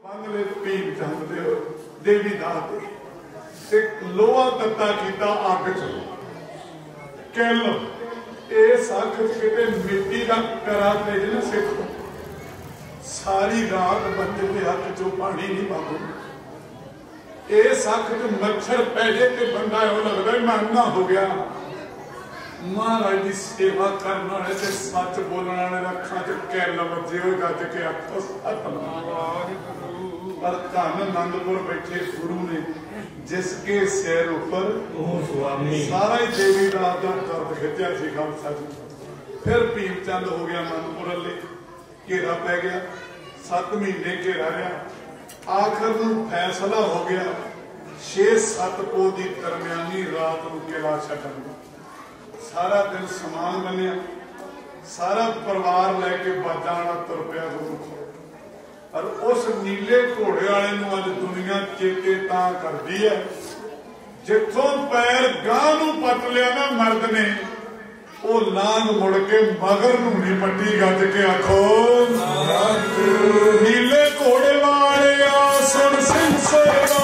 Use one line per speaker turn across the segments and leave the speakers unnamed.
भीम चंद देवी दास लोहा तत्ता किया अग च किल इस अख किते मिट्टी का करा पे ना सिख सारी रात बंदे के हथ चो पानी नहीं पाते। इस अख च मच्छर पै जाए तो बंदा यो लगता मैं अन्ना हो गया। महाराज की सेवा करने वाले से सच बोलने वाले अखा च किल वजे हो गज के आखो सतनाम। पर धन आनंदपुर बैठे गुरु ने जिसके सिर ऊपर सारा ही देवी का दर्द खिंचा सी खालसा जी। फिर भीम चंद हो गया आनंदपुर वाले घेरा पै गया 7 महीने घेरा रहा। आखिर में फैसला हो गया 6-7 पो की दरम्यानी रात को किला छड्डण दा। सारा दिन समान बनिया सारा परिवार लैके बाजा तुर पिया गुरु। और उस नीले घोड़े वाले अज दुनिया चेते तां करदी है जिथों पैर गांह नूं पट लिया ना मर्द ने वो लांग मुड़ के मगर नूं नहीं पट्टी। गज के आखो नीले घोड़े वाले आ सुन सिंह सरदार।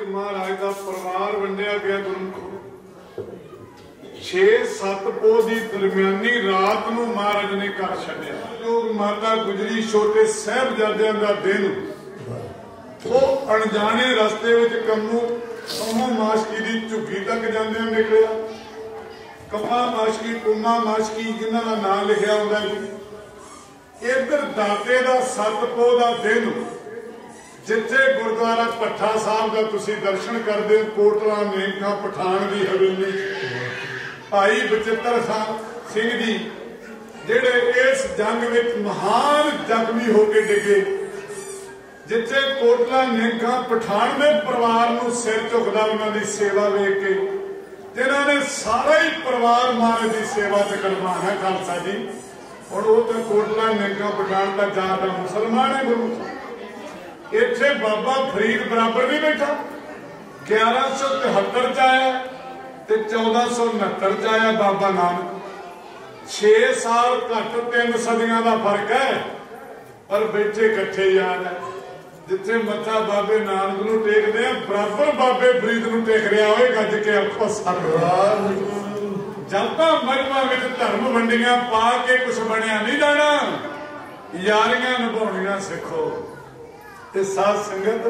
महाराज का परिवार वंडिया गया गुरु को 6-7 पो की दरम्यानी रात को महाराज ने कर छड्या। जो माता गुजरी छोटे साहिबजादियां का दिन वो अणजाने रस्ते कमों माशकी की झुग्गी तक जांदे निकलिया। कमा माशकी कुमा माशकी जिन्हां दा नाम लिखिया हुंदा जी। इधर दाते का 7 पो का दिन जिथे गुरुद्वारा भट्ठा साहब का तुसी दर्शन करते कोटला नेमका पठान की हवेली भाई बचित्र सिंह जी जेड़े इस जंग में महान जख्मी होकर डिगे। जिथे कोटला नेमका पठान के परिवार को सिर झुकदा उन्होंने सेवा वेख के जिन्होंने सारा ही परिवार महाराज की सेवा च कुर्बान है खालसा जी। और वो तो कोटला नेमका पठान का जाता मुसलमान है गुरु। इत्थे बाबा फरीद बराबर नहीं बैठा 1173 च आया ते 1469 च आया बाबा नानक। 6 साल घट 3 सदियां का फर्क है पर बैठे कट्ठे याद है। जिथे मत्था बाबे नानक नूं टेकदे बराबर बाबे फरीद नूं टेक रहा होए। गज के आखो सतनाम। जब मजमा विच धर्म वंडियां पा के कुछ बनिया नहीं जाना। यारियां निभाउणियां सिखो। साध संगत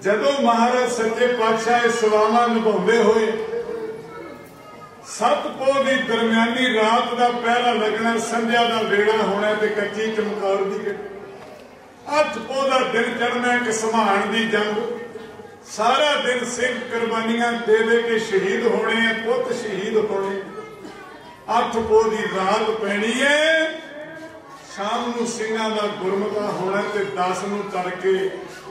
जदों महाराज सच्चे पातशाह सेवावां निभाउंदे होए 7 पो की दरम्यानी रात का पहरा लगना संध्या का वेड़ा होना ते कच्ची चमकौर की 8 पो का दिन चढ़ना एक समान की जंग। सारा दिन सिख कुर्बानियां दे दे के शहीद होने हैं पुत शहीद होने। 8 पो की रात पैनी है शाम नूं सिंघां दा गुरमता होना ते 10 नूं तड़के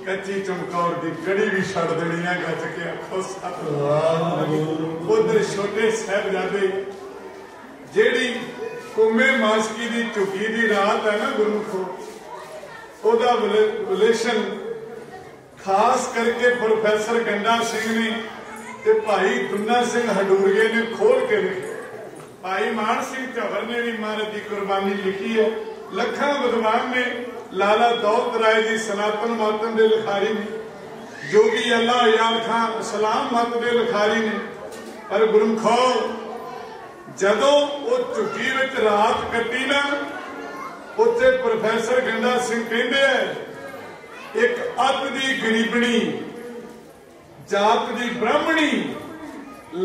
कच्ची चमकौर की कड़ी भी छड़ देनी है। गज के आखो सतनाम। उधर छोटे साहिबजादे जेड़ी कुमे मासकी की झुकी की रात है ना गुरमुखो ओदा विलेशन खास करके प्रोफैसर गंडा सिंह ने ते भाई दुन्ना सिंह हडूरिए ने खोल के लिखे। भाई मान सिंह झवर ने भी महाराज की कुर्बानी लिखी है। लखा विद्वान ने, लाला दौलत राय जी सनातन मत के लिखारी ने, जोगी अल्लाह यार खान सलाम मत के लिखारी ने। पर गुरमुखो जदों वो झुग्गी विच रात कट्टी ना, उत्थे प्रोफैसर गंडा सिंह कहते हैं एक अत दी गरीबनी जात दी ब्राह्मणी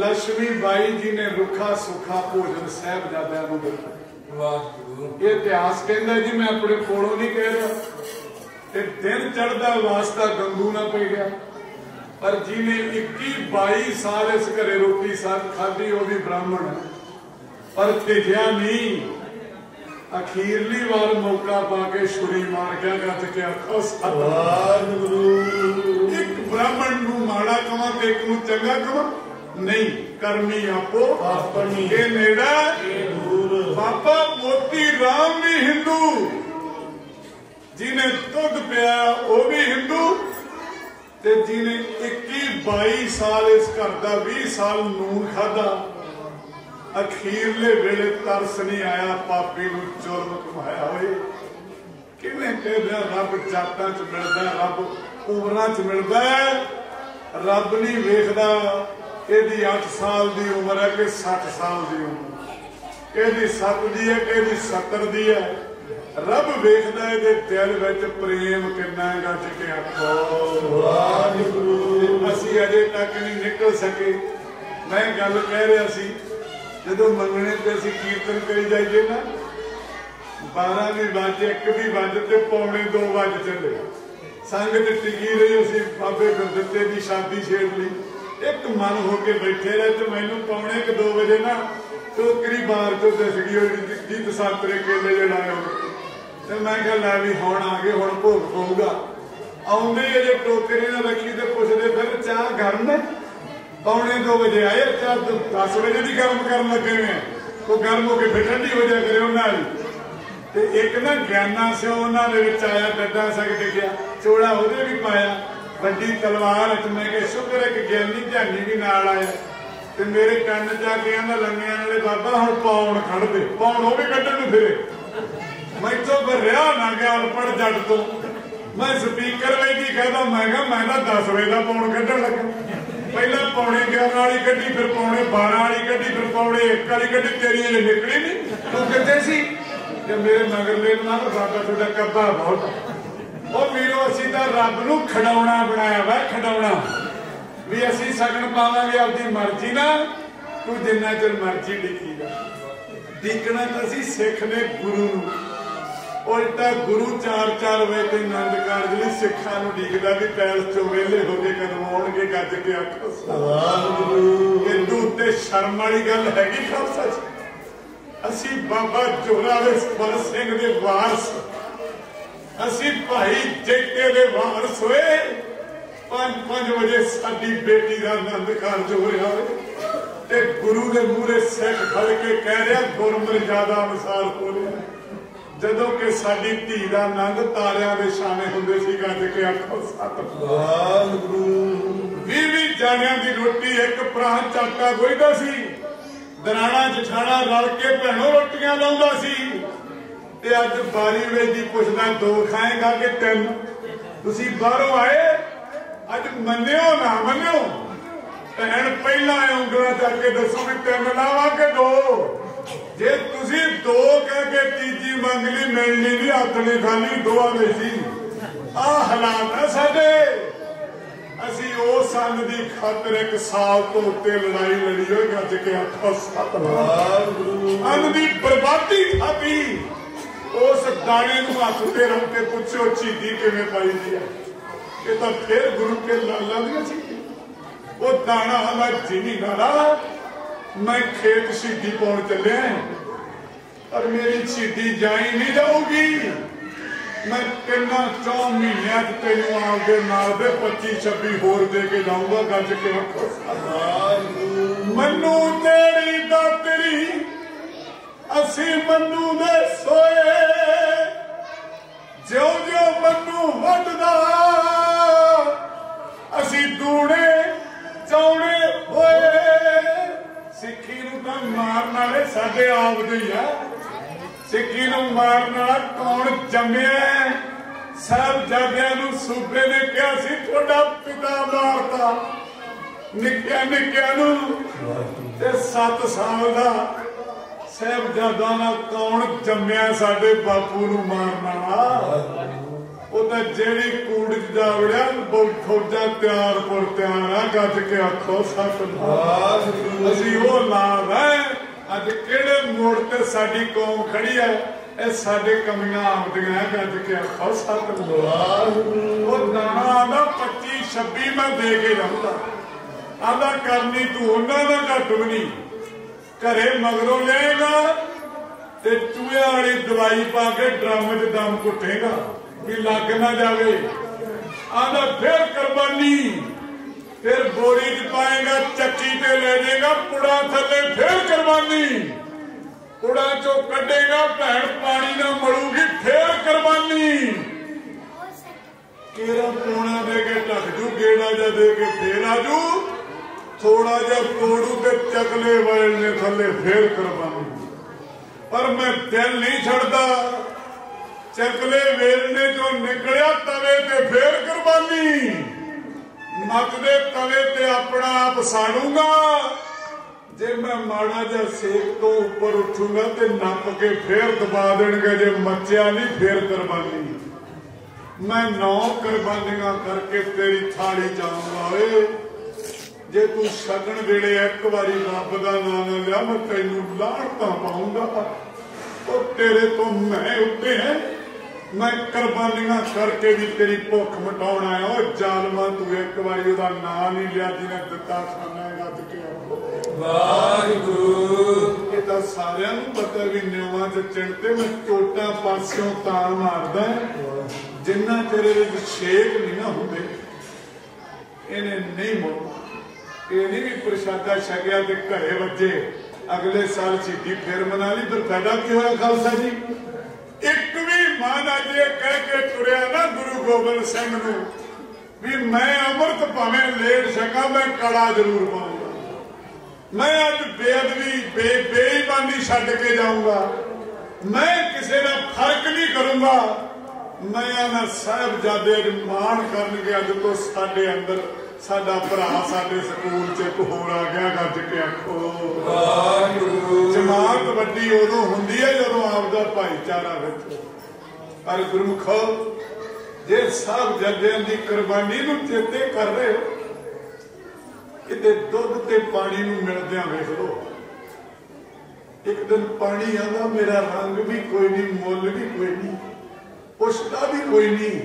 लक्ष्मी बाई जी ने रुखा सुखा भोजन साहिबजादियां नूं दिता। ये इतिहास कहता जी, मैं अपने कोलों नहीं कह रहा। दिन चढ़दा वास्ता गंगू ना पै गया, पर जिन्हें 21-22 साल इस घरे रोटी साथ खाधी वो भी ब्राह्मण है, पर तिजया नहीं। अखीरली बार मौका पाके छुरी मार गया गज के आखो सतनाम। एक ब्राह्मण नूं माड़ा कवां ते एक नूं चंगा कवां नहीं, करमी आपो अपनी के नेड़ा बाबा मोती राम भी हिंदू, जिन्हें दुध पिया वो भी हिंदू, ते जिन्हें 21-22 साल इस घर का 20 साल नून खादा, अखीरले वेले तरस नहीं आया पापी नूं जुर्म कमाया होए। किवें कहदा रब जातां च मिलदा, रब उमरां च मिलदा, रब नहीं वेखदा इहदी 8 साल की उम्र है कि 60 साल की उम्र, इहदी 7 दी है कि इहदी 70 दी है। रब वेखदा इहदे दिल विच प्रेम किन्ना है। गज के आखो वाहिगुरू। असीं अजे तक नहीं निकल सके। मैं गल कह रहा सी, जदों मंगने ते असीं कीर्तन करी जाइए ना, 12 भी बज 1 भी बज ते 1:45 बज चले, संगत टिकी रही। असीं बाबे गुरदित्ते दी शादी छेड़ ली, एक मन होके बैठे रहे। तो मैनू 1:45 बजे ना टोकरी बार चो दिस गई जी संतरे केले जे लाए हो। तो मैं कहा लै भी हुण आ गए, हुण भोग पऊगा। आउंदे अजे टोकरी ना रखी तो पुछदे फिर चाह गर्म है। 1:45 बजे आए, चाह 10 बजे की गर्म कर लगे हुए, वो गर्म होके फिर ठंडी हो जाए करे उन्होंने। एक ना ज्ञाना से उन्होंने आया, डड्डा सक टिकया, चोड़ा उहदे भी पाया, बड़ी तलवार। मैं कहा शुक्र है कि ज्ञानी ध्यानी भी नाल आया। ते मेरे कन्न जाके कहंदा लंगियां वाले बाबा हुण पौण खड़ दे, पौण वो भी कड्ढण नूं फिरे। मैथों पर रिहा ना गया अनपढ़ जट तो। मैं स्पीकर वेदी कहदा, मैं कहा मैं तां 10 बजे का पौण कड्ढण लगा। पहले 11:15 वाली कड्ढी, फिर 12:15 वाली कड्ढी, फिर 1:45 वाली कड्ढी। तेरी अजे निकली नहीं, तू कित्थे सी? ते मेरे मगरले ना बाबा तुहाडा कब्बा बहुत। ਉਹ ਵੀਰੋ ਅਸੀਂ ਤਾਂ ਰੱਬ ਨੂੰ ਖਡਾਉਣਾ ਬਣਾਇਆ ਵਾ, ਖਡਾਉਣਾ ਵੀ ਅਸੀਂ ਸਗਨ ਪਾਵਾਂਗੇ ਆਪਦੀ ਮਰਜ਼ੀ ਨਾਲ, ਤੂੰ ਜਿੰਨਾ ਚਿਰ ਮਰਜ਼ੀ ਡਿੱਕੀ ਜਾ। ਡਿੱਕਣਾ ਤਾਂ ਅਸੀਂ ਸਿੱਖ ਨੇ ਗੁਰੂ ਨੂੰ, ਉਲਟਾ ਗੁਰੂ 4-4 ਵਜੇ ਤੇ ਆਨੰਦ ਕਾਰਜ ਲਈ ਸਿੱਖਾਂ ਨੂੰ ਡਿੱਕਦਾ ਵੀ ਪੈਲਸ ਚੋਂ ਵਿਹਲੇ ਹੋ ਕੇ ਕਦੋਂ ਆਉਣਗੇ। ਗੱਜ ਕੇ ਆਖੋ ਵਾਹਿਗੁਰੂ। ਇਹਦੂ ਉੱਤੇ ਸ਼ਰਮ ਵਾਲੀ ਗੱਲ ਹੈਗੀ ਖਾਲਸਾ ਜੀ? ਅਸੀਂ ਬਾਬਾ ਜੋਰਾਵਰ ਸਿੰਘ ਦੇ ਵਾਰਸ, असी भाई जेके दे वारस होए। 5-5 बजे साडी बेटी का आनंद कारज हो रहा है, गुरु के मूहरे सिख खड़ के कह रहा गुरमर्यादा अनुसार हो रहा। जदों कि साडी धी का आनंद तारियां दे शाने हुंदे सी। गज के आखो सतनाम। 20-20 जाणियां दी रोटी एक प्रांत चाटा गोईदा सी। दराणा जठाणा रल के भैणों रोटियां लाउंदा सी। अज बारी वेदी पुछदा 2 खाएगा कि 3? तुसी बाहरों आए, अज मन्नियो ना मन्नियो, भैन पहला उंगला जाके दसो भी 3 लावा कि 2। जे तुसी 2 कह के तीजी मंग ली, मिलनी नहीं, हथ नहीं खाली, 2 में सी। आ हालात है साडे। असी उस संग दी खातर 1 साल तो उत्ते लड़ाई लड़ी होई। गज के आखो सतनाम। अन्न दी बर्बादी खाधी। उस दाने को हथ ते रख के पुछो शहीदी किवें पाई दी है? ये तो फिर गुरु के लाला दी सी। वो दाना आंदा जिनी नाला, मैं खेत शहीदी पाउण चलिया, पर मेरी शहीदी जाई नहीं जाऊगी। मैं 3-4 महीनों तेनों आपके नाल दे 25-26 होर दे के जाऊंगा। गज के मनु तेरी दातरी, असी मनु दे सोए। ज्यों ज्यों मनु वधदा असी दूने चाउने होए। सिक्खी नूं तां मारन वाले साडे आप दे ही आ। सिक्खी नूं मारन वाला कौन जम्मिया? साहिबजादियां नूं सूबे ने कहा सी तुहाडा पिता मारता। निक्किया निक्किया नूं ते 7 साल दा साहिबजादा नाल कौन जम्मिया साडे बापू नूं मारन वाला? जेड़ी कूड़ जा वड़िया फौजा तैयार पुर तैयार है। गज के आखो सतनाम। असी वो लाभ है अज केड़े मोड़ ते साडी कौम खड़ी है। ये साडे कमियां आउंदियां है। गज के आखो सतनाम। वो दाना आंदा 25-26 मैं दे के जाऊंगा। आंदा करनी तू उन्हां दा घट भी नहीं। घरे मगरों लेगा ते चूहे वाली दवाई पा के ड्रम च दम घुटेगा भी लग ना जावे। आंदा फिर कुर्बानी फिर बोरी च पाएगा चक्की ते ले जाएगा पुड़ा थले फिर कुर्बानी। पुड़ा चो कढेगा भैन पानी ना मलूगी फिर कुर्बानी। केरा पौना दे के ढक जू गेड़ा जा दे के फिर आजू। थोड़ा जा तोड़ू ते चकले वैल ने थले फिर कुर्बानी। पर मैं दिल नहीं छड़दा। चकले वेलने जो निकलिया तवे ते फिर कुर्बानी। मत दे तवे ते अपना आप साड़ूंगा। जे मैं माड़ा जा सेक तो ऊपर उठूंगा ते नप के फिर दबा देंगे। जे मचिया नहीं फिर कुर्बानी। मैं 9 कुर्बानियां करके तेरी थाली जाऊंगा। जे तू छड्डण वेले एक बारी रब दा नाम लिया मैं तैनू लाहणतां पाऊंगा। तो तेरे तो मैं उत्ते है। मैं कुर्बानियां करके भी तेरी भुख मिटाउणा है। ओ जालमा तू एक बारी ओहदा नाम नहीं लिया जिन्हें दिता खाना है। गज के वाहिगुरू। ये तो सारियां नूं पता भी न्योवां च चिणते मैं चोटा पासियों तां मारदा जिन्ना तेरे विच छेक नहीं ना हुंदे इन्हें नहीं मुड़ना। ये नहीं भी प्रशादा छकिया ते घरे वजे अगले साल शहीदी फिर मना ली। फिर फायदा की होया खालसा जी? एक भी मान अज कह के तुरया ना गुरु गोबिंद सिंह नूं भी मैं अमृत भावें लेट सका मैं कड़ा जरूर पाऊंगा। मैं अज बेअदबी बेईमानी छड्ड के जाऊंगा। मैं किसी का फर्क नहीं करूंगा। मैं आना साहिबजादे मान करनगे। अज तो साडे अंदर साडा भरा साडे स्कूल च एक होर आ गया। गज के आखो जमात वड्डी उदों हुंदी है जदों आपदा भाईचारा विच। पर गुरमुखो जे साहिबजादियां दी कुर्बानी नूं चेते कर रहे हो किते दुध ते पानी नूं मिलदियां वेख लो। एक दिन पानी आंदा मेरा रंग भी कोई नहीं मुल भी कोई नहीं पुछदा भी कोई नहीं।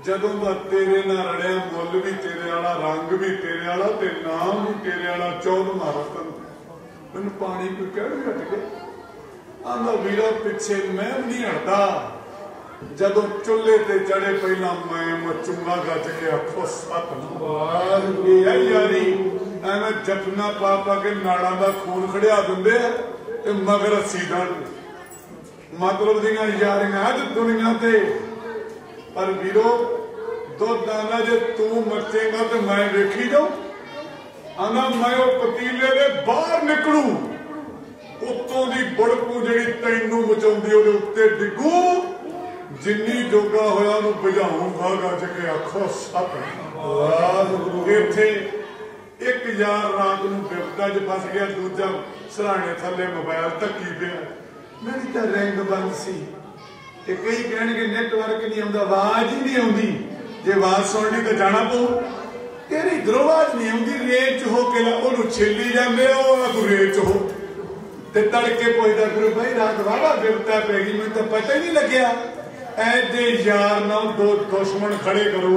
जदों दा तेरे नाल रड़िया मुल भी तेरे वाला रंग भी तेरे वाला ते नाम भी तेरे वाला 14वां रतन। मैनूं पानी कोई कह भी हट गया। आंदा वीरा पिछे मैं नहीं हटदा। जदों चुल्हे ते चढ़े पहला मैं मचूंगा। गज के आखो सतनाम। यारी एवें जपना पा पा के नाड़ा का खून खड़िया दिंदे ते मगर अस्सी दल मतलब दियां यारियां अज दुनिया ते। पर वीरो दुध आना जे तू मचेगा तो मैं वेखी जाऊं। आना मैं वो पतीले दे बाहर निकलू उत्तों दी बुड़कू जिहड़ी तैनू मचाउंदी ओहदे उत्ते डिगू। जिन्नी जोगा होया उहनूं बुझाऊंगा। गज के आखो सतनाम। इत्थे एक यार रात नूं बिपता च फस गया। दूजा सराणे थले मोबाइल धक्की पिया। मेरी तां रिंग बंद सी। कई कहणगे नेटवर्क नहीं आउंदा आवाज ही नहीं आउंदी। जे आवाज सुननी तो जाना पऊ। तेरी इधरों आवाज नहीं आउंदी रेत च हो के ओनू छेली जांदे तू रेत च हो ते तड़के पुछदा गुरु भाई रात वाहवा बिपता पै गई मैनूं तां पता ही नहीं लग्या। ऐदे यार नाल दो दुश्मन खड़े करो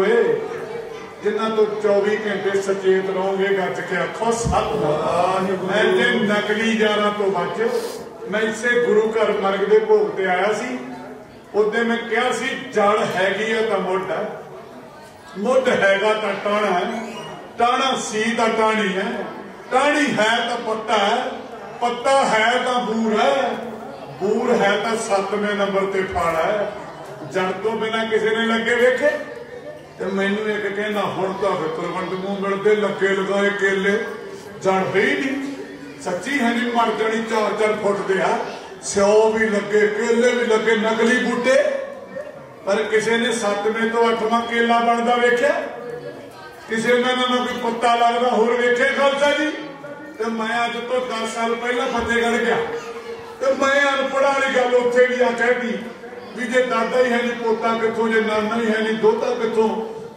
जिन्हां तो 24 घंटे सचेत रहोगे। गज के आखो सतनाम। ऐदे नकली यारां तो बच। मैं इसे गुरु घर मरग दे भोग ते आया सी। उदे मैं कहा सी जड़ हैगी है तो मुड है। मुड हैगा तो टाणा है। टाणा सी तो टाणी है। टाणी है तो पत्ता है। पत्ता है तो बूर है। बूर है तो 7वें नंबर ते फाड़ा है। जड़ तो बिना किसी ने लगे वेखे ते मैनू एक कहना हुण तां फिर कुलवंत मूंह मिलते लगे लगाए केले जड़ते ही नहीं। सच्ची है नहीं मर जानी 4-4 फुट दे आ स्यो भी लगे केले भी लगे नकली बूटे पर किसी ने 7वें तो 8वां केला बनता वेख्या किसी ने ना कोई पत्ता लगता होर वेखे खालसा जी। तो मैं अज तो 10 साल पहला फतेहगढ़ गया तो मैं अनपढ़ा वाली गल उत्थे भी आ कहती भी जे दादा ही है नहीं पोता कितों जे नाना ही है नहीं दोता कितों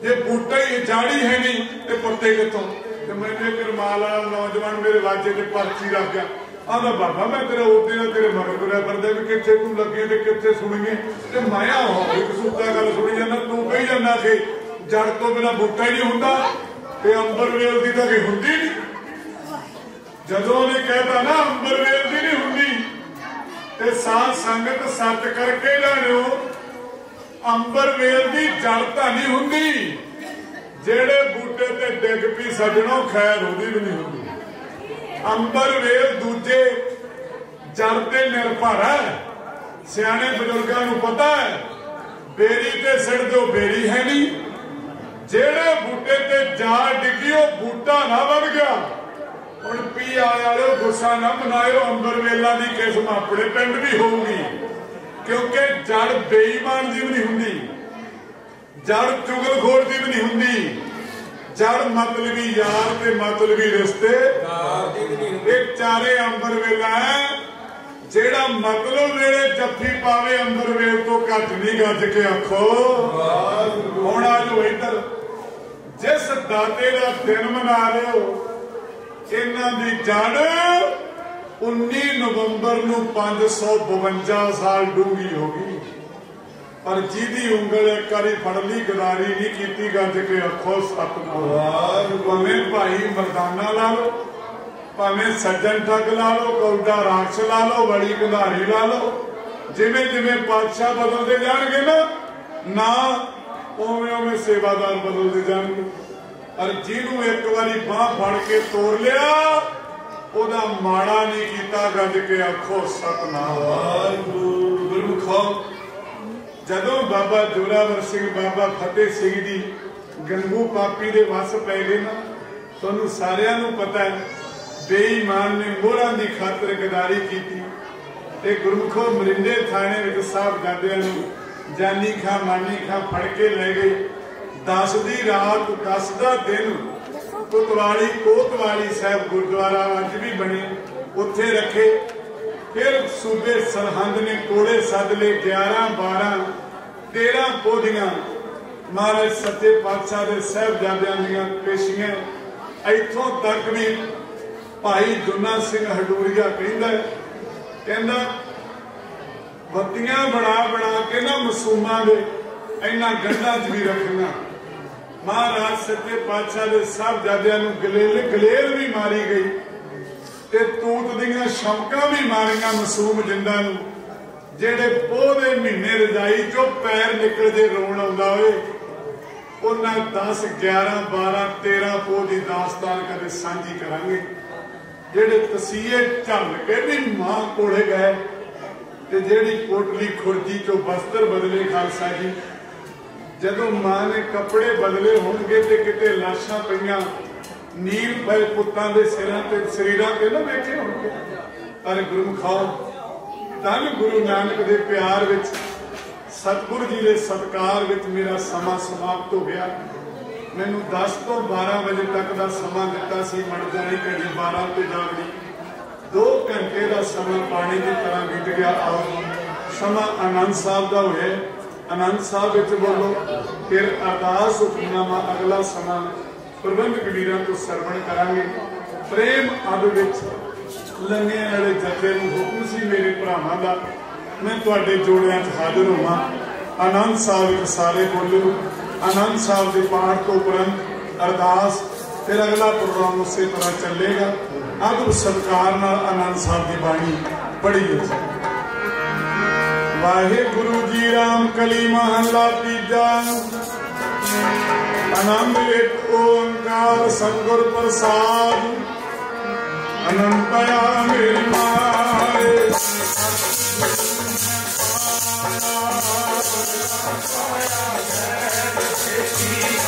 जे बूटा ही जाड़ी है नहीं तो पत्ते कितों। तो मैंने एक रुमाल वाला नौजवान मेरे वाजे से पर्ची रख गया आंदा बाबा मैं तेरे ओते ना तेरे मगर तुरया फिरदा भी कित्थे तू लगे ते कित्थे सुणीए ते माया हो एक सूता गल सुनी जाना तू कही जाना कि जड़ तो बिना बूटा ही नहीं हुंदा ते अंबर वेल दी तां कोई हुंदी नहीं। जदों ने कहता ना अंबर वेल दी नहीं हुंदी ते साध संगत सच करके जाणिओ अंबर वेल दी जड़ तां नहीं हुंदी जेड़े बूटे ते डिग पी सजणों खैर ओदी भी नहीं हुंदी। अंबर वेल दूजे जड़ ते निर्भर है। सियाणे बजुर्गां नूं पता है बेरी ते सिड़ दो बेरी है नहीं जेड़े बूटे ते जा डिगी ओ बूटा ना बन गया। हुण पी आले गुस्सा ना मनाओ अंबर वेलां दी किस्म अपने पिंड भी होगी क्योंकि जड़ बेईमान दी भी नहीं हुंदी जड़ चुगलखोर दी भी नहीं हुंदी जड़ मतलबी यार ते मतलबी रिश्ते एक चारे अंबर वेला है जेड़ा मतलब वेले जफ्फी पावे अंबर वेल तो घट नहीं गज के आखो हुण आ जाओ इधर जिस दाते दा दिन मना रहे हो इन्हां दी जड़ 19 नवंबर नूं 552 साल डूंगी होगी पर जिदी उंगल एक बारी फड़ ली गदारी नहीं की गज के आखो सतनाम। भावें भाई मरदाना ला लो भावें सज्जन ठग ला लो कौडा राक्ष ला लो बड़ी कंधारी ला लो जिमें जिमें पातशाह बदलते जाएंगे ना उवें उवें सेवादार बदलते जाएंगे पर जिन्हों एक बारी बांह फड़ के तोड़ लिया ओदा माड़ा नहीं कीता गज के आखो सतनाम। गुरमुखो जदों बाबा जोरावर सिंह बाबा फतेह सिंह जी गंगू पापी दे वस पै गए ना तुहानूं सारिआं नूं पता है बेईमान ने मोहरां दी खातर गदारी कीती ते गुरमुखो मरिंडे थाने विच साहबजादिआं नूं जानी खां मानी खां फड़ के लै गए 10 दी रात 10 दा दिन कोतवाली कोतवाली साहब गुरुद्वारा अज भी बने उत्थे रखे फिर सूबे सरहंद ने कोड़े सद ले 11 12 13 पोधियां महाराज सच्चे पातशाह दे साहबजादियां दीयां पेशियां इत्थों तक भी भाई जुन्ना सिंह हडूरिया कहंदा बत्तियां बना बना के ना मासूमां दे इन्हां गंढां च भी रखना। महाराज सच्चे पातशाह दे साहबजादियां नूं गलेल भी मारी गई ते तूत दीयां शमकां भी मारियां मासूम जिंदां नूं जेड़े पोह दे महीने रजाई चों पैर निकलदे रोण आउंदा होए। उन्हां 10 11 12 13 पोह दी दास्तान कदे सांझी करांगे जेड़े तसीहे झल के भी मां कोले गए ते जेड़ी कोटली खुरजी चों वस्त्र बदले खालसा जी जदों मां ने कपड़े बदले होणगे ते किते लाशां पईयां नील पे पुत्तां दे सिरां ते शरीरां ते ना वेखे होणगे पर गुरमुखो धन गुरु नानक दे प्यार विच सतगुरु जी दे सत्कार विच मेरा समा समाप्त हो गया। मैनू 10 तो 12 बजे तक का समा दिता सी मड़ जानी घड़ी 12 ते जागनी 2 घंटे का समा पानी की तरह बीत गया। आओ समा आनंद साहब का होया आनंद साहब विच बोलो फिर अरदास हुक्मनामा अगला समा प्रबंधक वीरां तो सरवण करांगे। प्रेम अद विच लंघे वाले जथे नूं हुक्म सी मेरे भरावां दा मैं तुहाडे जोड़ियां च हाजिर होवां। आनंद साहब विच सारे बोलो आनंद साहब के पाठ तो उपरंत अरदास फिर अगला प्रोग्राम उस तरह चलेगा। आदर सत्कार नाल आनंद साहब की बाणी पढ़ी जाए। वाहिगुरु जी राम कली महला तीजा आनंद एक ओंकार सतगुर प्रसाद अनंतया मेरी माए
Jai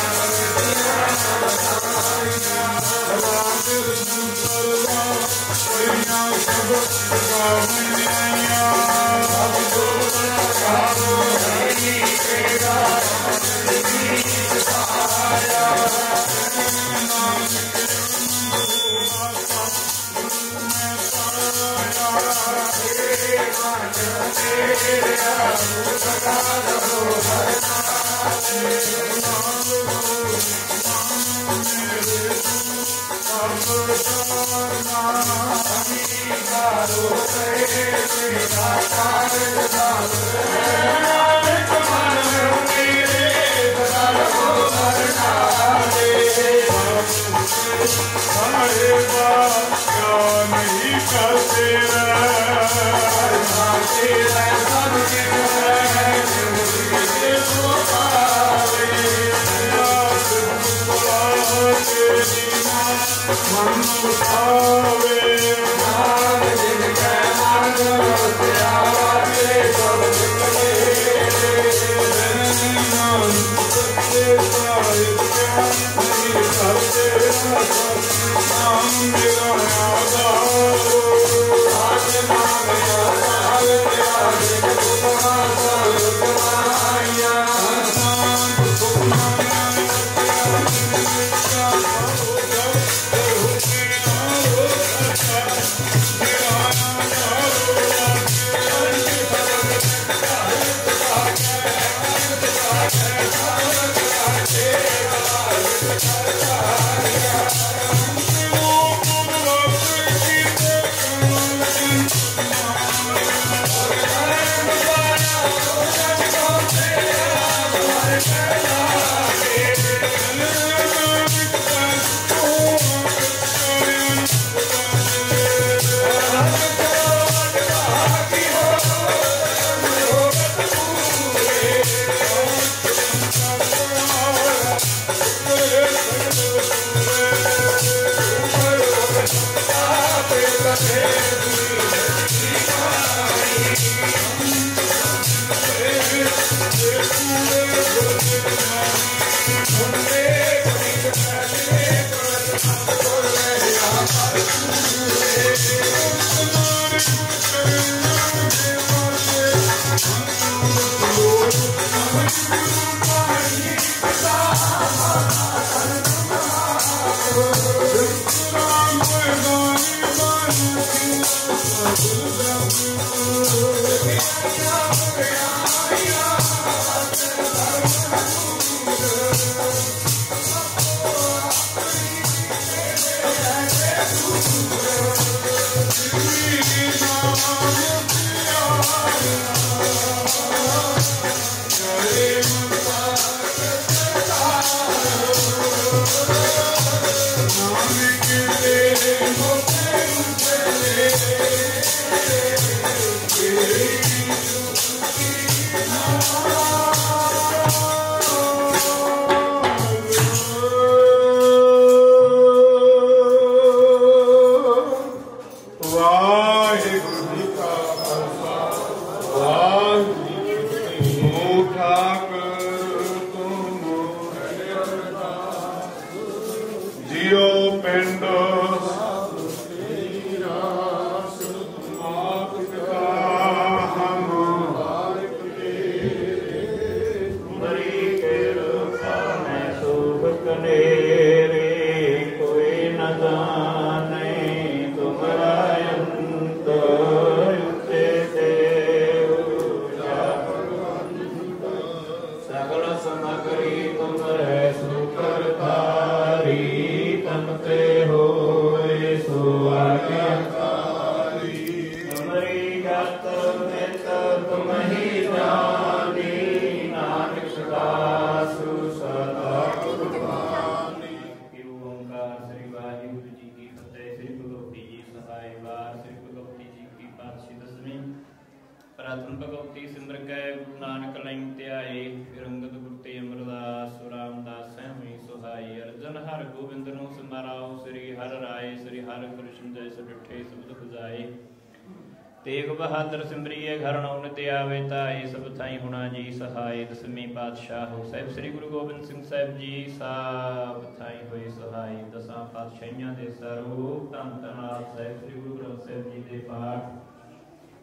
तेग बहादुर सिमरिए घर उन्नति आवे ताई सब थाई हुणा जी सहाय। दसवीं पातशाह साहिब श्री गुरु गोबिंद सिंह साहिब जी सब थाई होए सहाय। दसां पातशाहियां दे स्वरूप धन धन आदि साहिब श्री गुरु ग्रंथ साहिब जी दे पाठ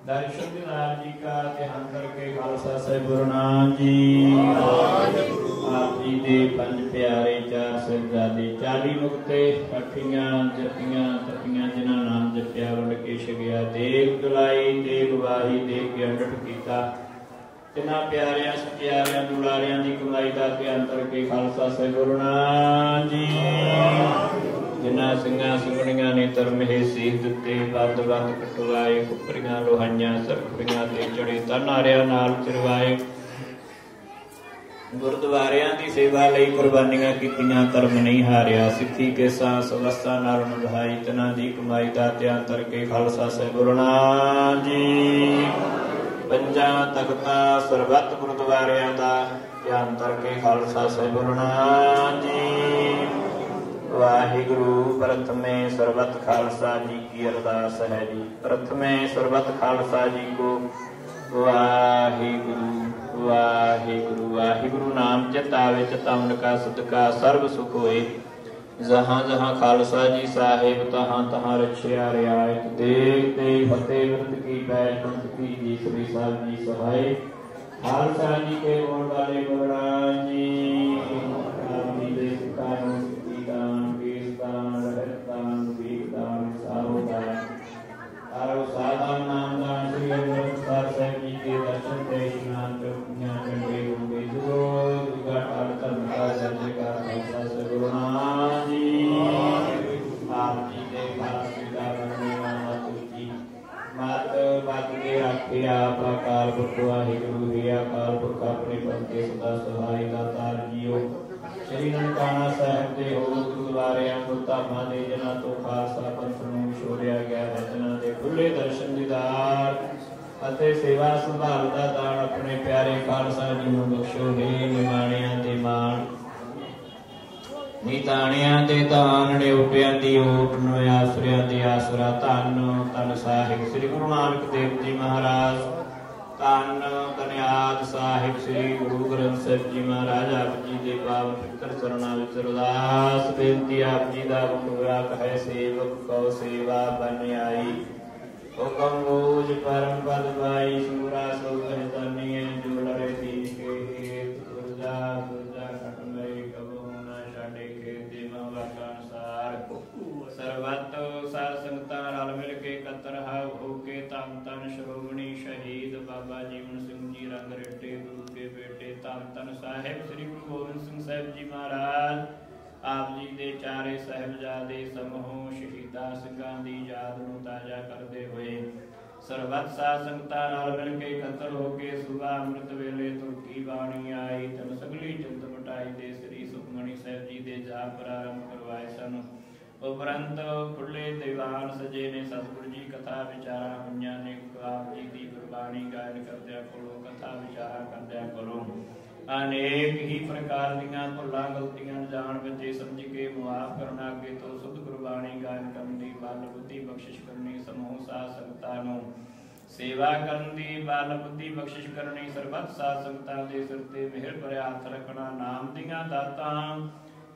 दर्शन दीदार जी का ध्यान करके खालसा साहिब गुरु नानक जी आप जी दे पंज प्यारे चार साहिबजादे 40 मुक्ते अठियां जपियां तपियां जिन्हां नाम जपिया वंड के छगिया देख दुलाई देख वाही देख के अंडट कीता तिन्हां प्यारियां सप्यारियां दुलारियां दी कमाई दा ध्यान करके खालसा साहिब गुरु नानक जी जिन्हां ਸਿੰਘਾਂ ਸਿੰਘਣੀਆਂ ने ਧਰਮੇ ਸੀਖ ਦਿੱਤੇ ਬੰਦ ਬੰਦ ਕਟਵਾਏ ਕੁਪਰੀਆਂ ਲੋਹਾਈਆਂ ਸਰਖੜੀਆਂ ਤੇ ਚੜੇ ਤਨਾਰਿਆਂ ਨਾਲ ਚਰਵਾਏ ਗੁਰਦੁਆਰਿਆਂ ਦੀ ਸੇਵਾ ਲਈ ਕੁਰਬਾਨੀਆਂ ਕੀਤੀਆਂ ਧਰਮ ਨਹੀਂ ਹਾਰਿਆ ਸਿੱਖੀ ਕੇ ਸਾਹ ਸਵਸਤਾ ਨਾਲ ਨਿਭਾਈ ਤਨਾਂ ਦੀ ਕਮਾਈ ਦਾ ਧਿਆਨ ਕਰਕੇ ਖਾਲਸਾ ਸਾਹਿਬ ਗੁਰੂ ਨਾਨਕ ਜੀ ਪੰਜਾਂ ਤਖਤਾਂ ਸਰਬੱਤ ਗੁਰਦੁਆਰਿਆਂ ਦਾ ਧਿਆਨ ਕਰਕੇ ਖਾਲਸਾ ਸਾਹਿਬ ਗੁਰੂ ਨਾਨਕ ਜੀ वाहिगुरु प्रथमे सर्वत खालसा जी की अरदास है जी। प्रथमे सर्वत खालसा जी को वाहिगुरु वाहिगुरु वाहिगुरु नाम चितावे चितावन का सदका सर्व सुख होए। जहाँ जहाँ खालसा जी साहेब तहाँ तहाँ रक्षया रियायत देख देख फतेह वृंद की पैर पंथ की जी श्री साहब जी सहाय। खालसा जी के बोल वाले गुरु जी वाहिगुरु ही अकाल पुरख अपने पंथे सदा सहाय दातार जीओ श्री ननकाना साहिब दे हो गुरुद्वारे गुरधामां दे जिन्हां तो खालसा पंथ नूं विछोड़िया गया है जिन्हां दे खुले दर्शन दीदार ਅਤੇ सेवा संभाल दा दान अपने प्यारे खालसा जी नूं बख्शो हे निमाणियां दे मान नीताणियां दे दान नेउटियां दी ओट नूं आसरियां दे आसरा धन धन साहिब श्री गुरु नानक देव जी महाराज धन धन्याद साहिब श्री गुरु ग्रंथ साहिब जी महाराज आप जी दे पावन पवित्र चरणां विच अरदास बेनती आप जी दा हुआ कहे सेवक कौ सेवा बन आई हुकम बोझ परम पद पाई सूरा सो कहतनी जो लड़े दीन के हेत दुर्जा दुर्जा खटमय कबहू न छाड़े खेत महवाका अनुसार सर्वत सार संगतां रल मिल के कतर होके धन धन श्रोमणी शहीद बाबा जीवन सिंह जी रंग रेटे गुरु के बेटे धन धन साहिब श्री गुरु गोबिंद सिंह साहिब जी महाराज आप जी दे चारे साहिबजादे समूह शहीदा ਸਿੰਘਾਂ ਦੀ याद ਨੂੰ ਤਾਜ਼ਾ ਕਰਦੇ ਹੋਏ ਸਰਬੱਤ ਸਾਧ ਸੰਗਤਾਂ ਨਾਲ ਮਿਲ ਕੇ ਇਕੱਤਰ ਹੋ ਕੇ ਸੁਬਾ ਅੰਮ੍ਰਿਤ ਵੇਲੇ ਤੁਰਕੀ ਬਾਣੀ ਆਈ ਤਨ ਸਗਲੀ ਚਿੰਤ ਮਟਾਈ ਦੇ ਸ੍ਰੀ ਸੁਖਮਣੀ ਸਾਹਿਬ ਜੀ ਦੇ ਜਾਪ ਪ੍ਰਾਰੰਭ ਕਰਵਾਏ ਸਨ। ਉਪਰੰਤ ਖੁੱਲੇ ਦੀਵਾਨ ਸਜੇ ਨੇ ਸਤਿਗੁਰੂ ਜੀ ਕਥਾ ਵਿਚਾਰਾਂ ਹੋਈਆਂ ਨੇ ਆਪ ਜੀ ਦੀ ਗੁਰਬਾਣੀ ਗਾਇਨ ਕਰਦਿਆਂ ਕੋਲੋਂ ਕਥਾ ਵਿਚਾਰਾਂ ਕਰਦਿਆਂ ਕੋਲੋਂ अनेक ही प्रकार दियां भुलां गलतियां जान बचे समझ के मुआफ करना अगे तो शुद्ध गुरबाणी गायन करन दी बल बुद्धि बख्शिश करनी समूह साध संगतां नूं सेवा करन दी बल बुद्धि बख्शिश करनी सरबत साध संगतां दे सिर ते मिहर भरिया हथ रखना नाम दियां दातां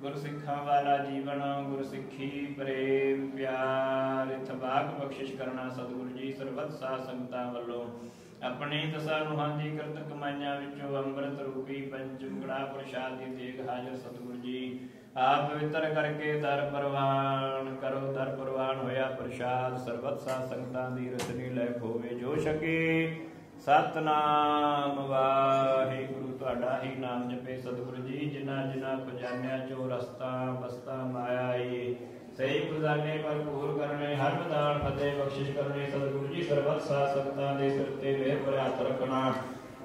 गुर सिखां वाला जीवन गुर सिखी प्रेम प्यार इतबाक बख्शिश करना सतगुरु जी सरबत साध संगतां वल्लों अपने दसा रूहां दी करत कमाइयां विचों अंमृत रूपी पंचमुगड़ा प्रसाद दी देग हाजर सतगुरु जी आप पवित्र करके दर परवान करो। दर परवान होया प्रसाद सरबत साध संगतां दी रसनी लैक होवे जो छके सतनाम वाहिगुरु तुहाडा ही नाम जपे सतगुरु जी जिन्हां जिन्हां पजानिया चो रस्ता बस्ता माया सही गुजारने भरपूर करने हर दान फतेह बख्शिश करने सतगुरु जी सरबत साध संगतां दे सिर ते मेहर भरे हथ रखना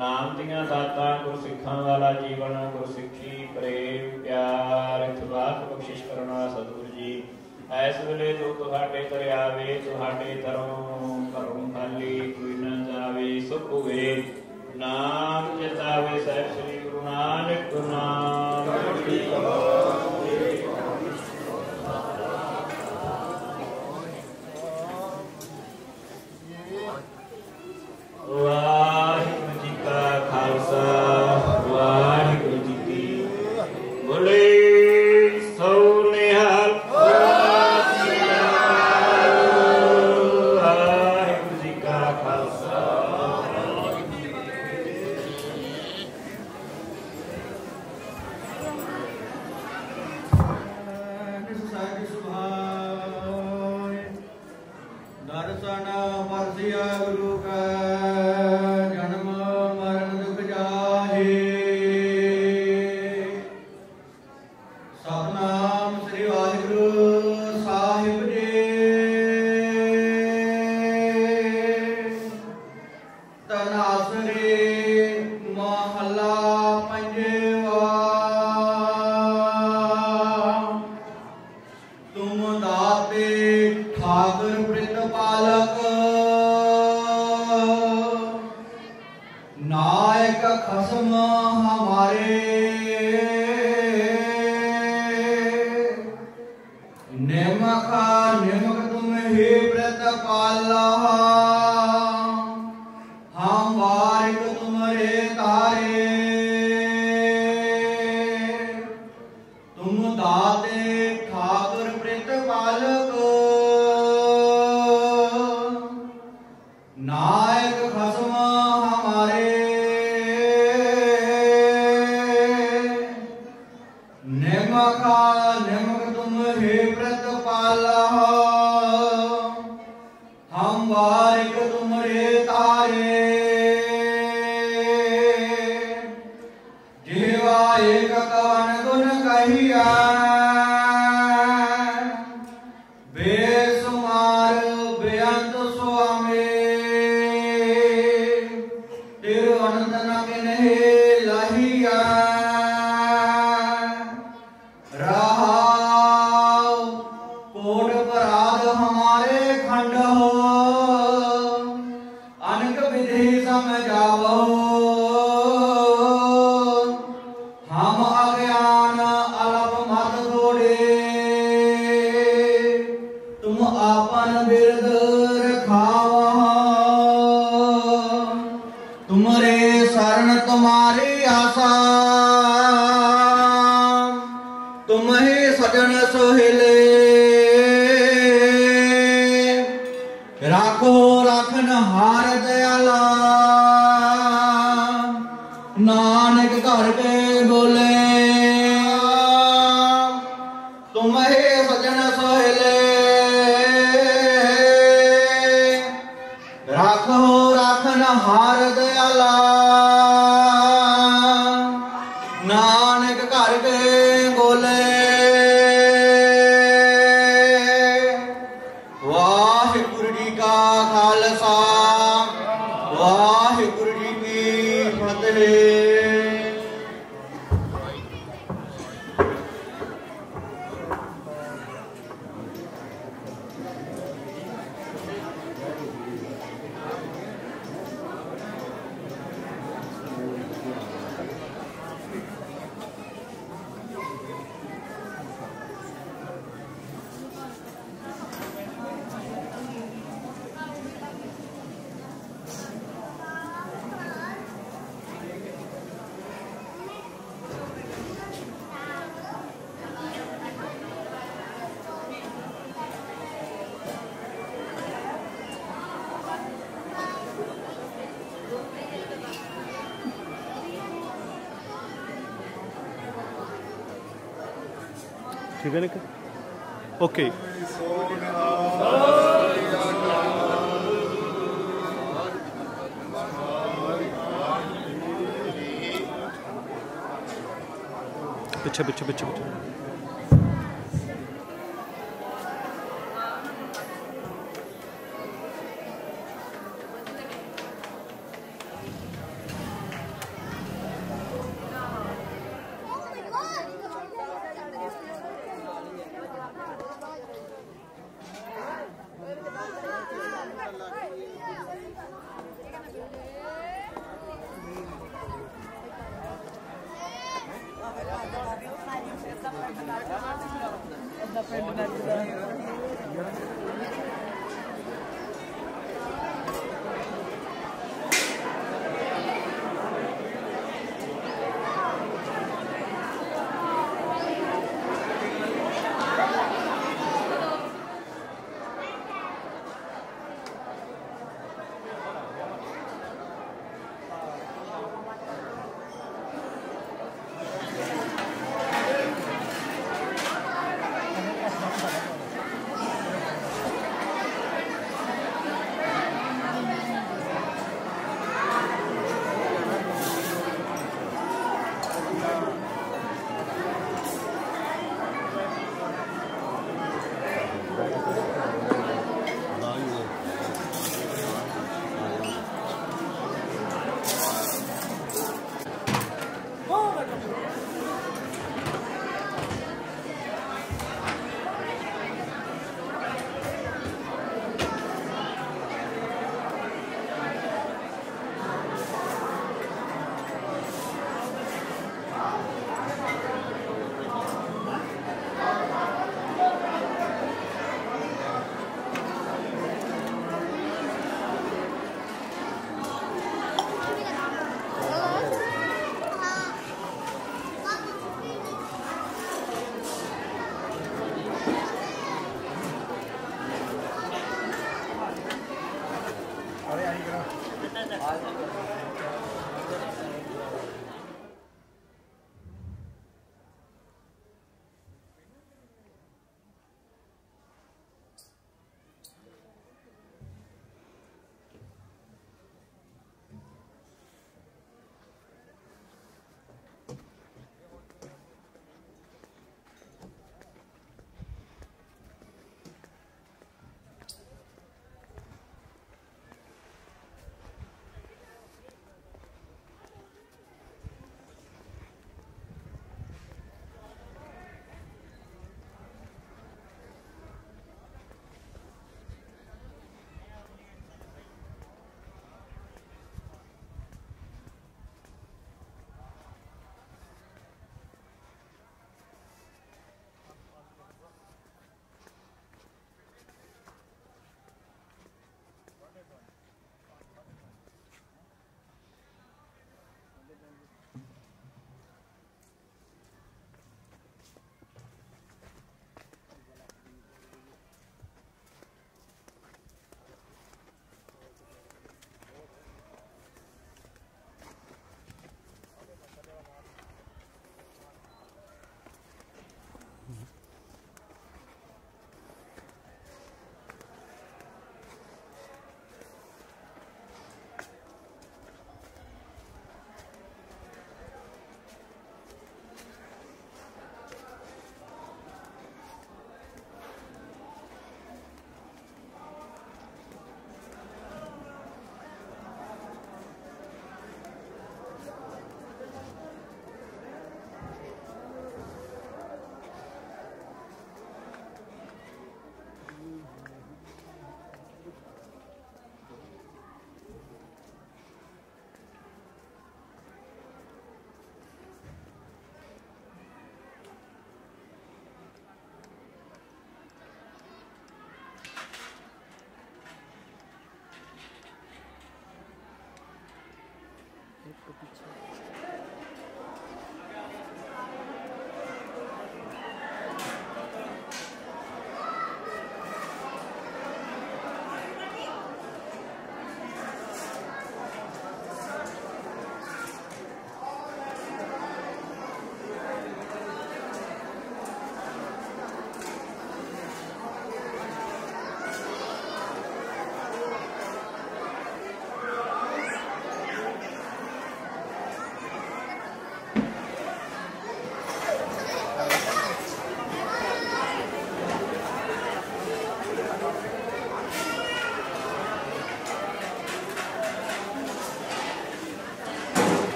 नाम दियां दातां गुर सिखां वाला जीवन गुर सिखी प्रेम प्यार इतबाक बख्शिश करना सतगुरु जी ऐस वेले जो तुहाडे घरे आवे तुहाडे घरों घरों खाली कोई न जावे सुख होवे नाम चितावे साहिब श्री गुरु नानक गुरु नानक
दाते ठाकुर प्रतिपालक नायक खसम हमारे निमक तुम ही प्रतिपाला हम वारिक तुम्हारे तारे तुम दाते ठाकुर प्रतिपालक नायक खसम हमारे निमक तुम हे प्रतिपाला हम वारिक तुम्हारे तारे जीवा एक कवन गुण कहिया बेसुमार बेअंत स्वामी तिरुअनंत न किन्हे लहिया रहाव कोट पराध हमारे खंड हो अनक विधि समझावो हम अज्ञान अलप मत छोड़े तुम आपन बिरद रखावा तुम्हारे शरण तुम्हारी आशा तुम ही सजन सोहिले राखो राखन हार दयाला नानक घर के बोले तुम ही सजन सोहिले राखो राखन हार दयाला नानक घर के बोले वाहिगुरु जी का खालसा वाहिगुरु जी की फतेह।
ठीक है ना? ओके पीछे पीछे पीछे पीछे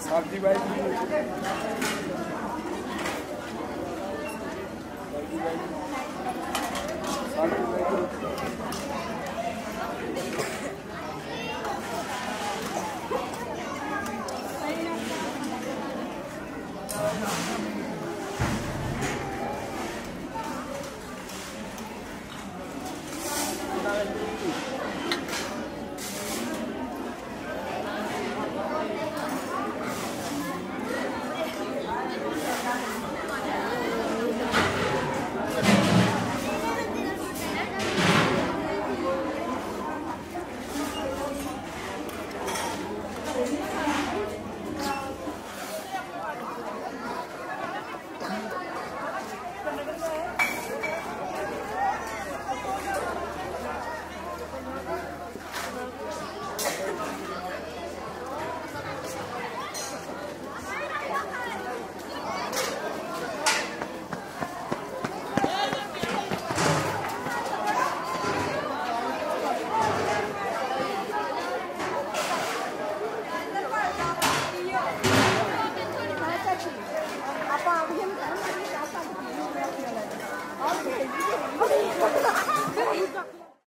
सब्जी भाई
हाँ